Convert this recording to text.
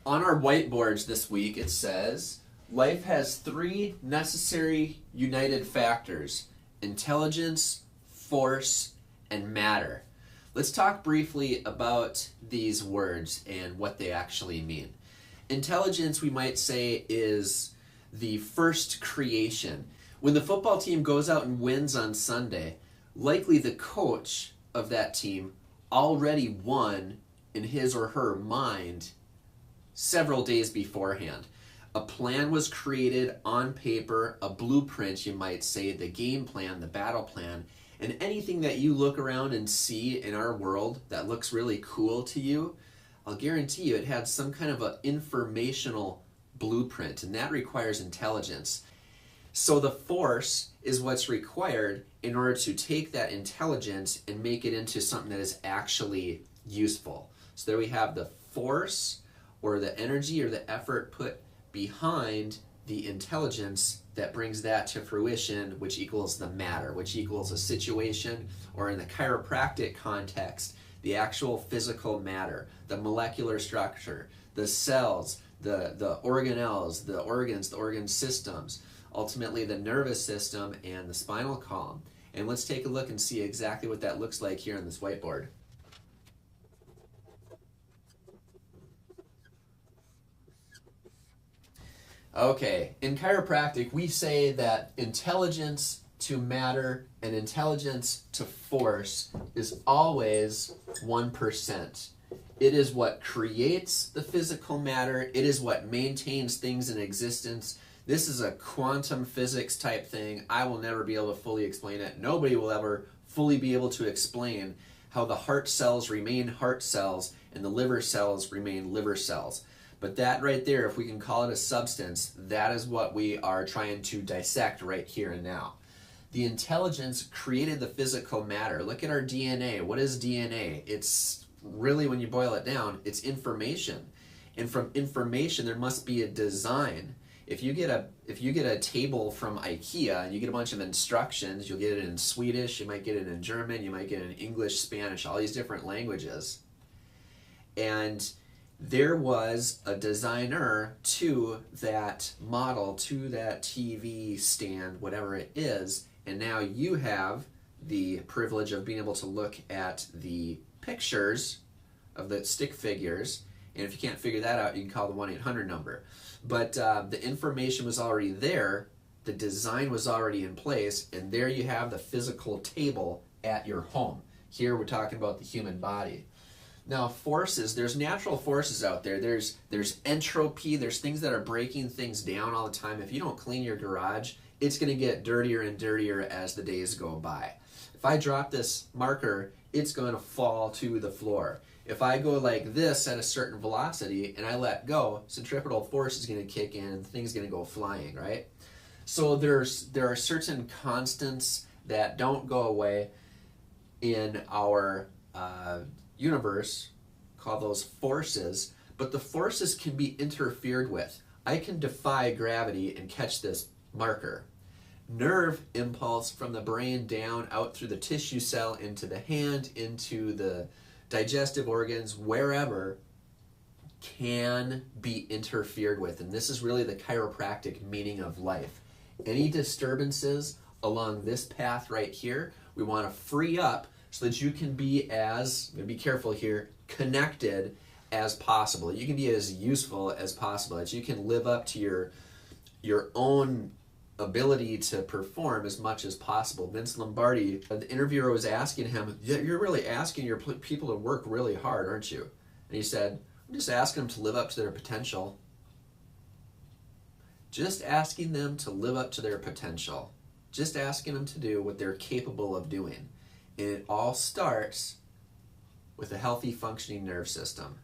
On our whiteboards this week, it says life has three necessary united factors: intelligence, force, and matter. Let's talk briefly about these words and what they actually mean. Intelligence, we might say, is the first creation. When the football team goes out and wins on Sunday, likely the coach of that team already won in his or her mind several days beforehand. A plan was created on paper, a blueprint, you might say, the game plan, the battle plan, and anything that you look around and see in our world that looks really cool to you, I'll guarantee you it had some kind of an informational blueprint, and that requires intelligence. So the force is what's required in order to take that intelligence and make it into something that is actually useful. So there we have the force, or the energy or the effort put behind the intelligence that brings that to fruition, which equals the matter, which equals a situation, or in the chiropractic context, the actual physical matter, the molecular structure, the cells, the organelles, the organs, the organ systems, ultimately the nervous system and the spinal column. And let's take a look and see exactly what that looks like here on this whiteboard. Okay, in chiropractic, we say that intelligence to matter and intelligence to force is always 1%. It is what creates the physical matter. It is what maintains things in existence. This is a quantum physics type thing. I will never be able to fully explain it. Nobody will ever fully be able to explain how the heart cells remain heart cells and the liver cells remain liver cells. But that right there, if we can call it a substance, that is what we are trying to dissect right here and now. The intelligence created the physical matter. Look at our DNA. What is DNA? It's really, when you boil it down, it's information. And from information, there must be a design. If you get a table from IKEA and you get a bunch of instructions, you'll get it in Swedish, you might get it in German, you might get it in English, Spanish, all these different languages. And there was a designer to that model, to that TV stand, whatever it is, and now you have the privilege of being able to look at the pictures of the stick figures, and if you can't figure that out, you can call the 1-800 number. But the information was already there, the design was already in place, and there you have the physical table at your home. Here we're talking about the human body. Now, forces, there's natural forces out there. There's entropy, there's things that are breaking things down all the time. If you don't clean your garage, it's going to get dirtier and dirtier as the days go by. If I drop this marker, it's going to fall to the floor. If I go like this at a certain velocity and I let go, centripetal force is going to kick in and things going to go flying, right? So there are certain constants that don't go away in our universe, call those forces, but the forces can be interfered with. I can defy gravity and catch this marker. Nerve impulse from the brain down, out through the tissue cell, into the hand, into the digestive organs, wherever, can be interfered with. And this is really the chiropractic meaning of life. Any disturbances along this path right here, we want to free up so that you can be as, be careful here, connected as possible. You can be as useful as possible, that you can live up to your own ability to perform as much as possible. Vince Lombardi, the interviewer was asking him, you're really asking your people to work really hard, aren't you? And he said, I'm just asking them to live up to their potential. Just asking them to live up to their potential. Just asking them to do what they're capable of doing. And it all starts with a healthy functioning nerve system.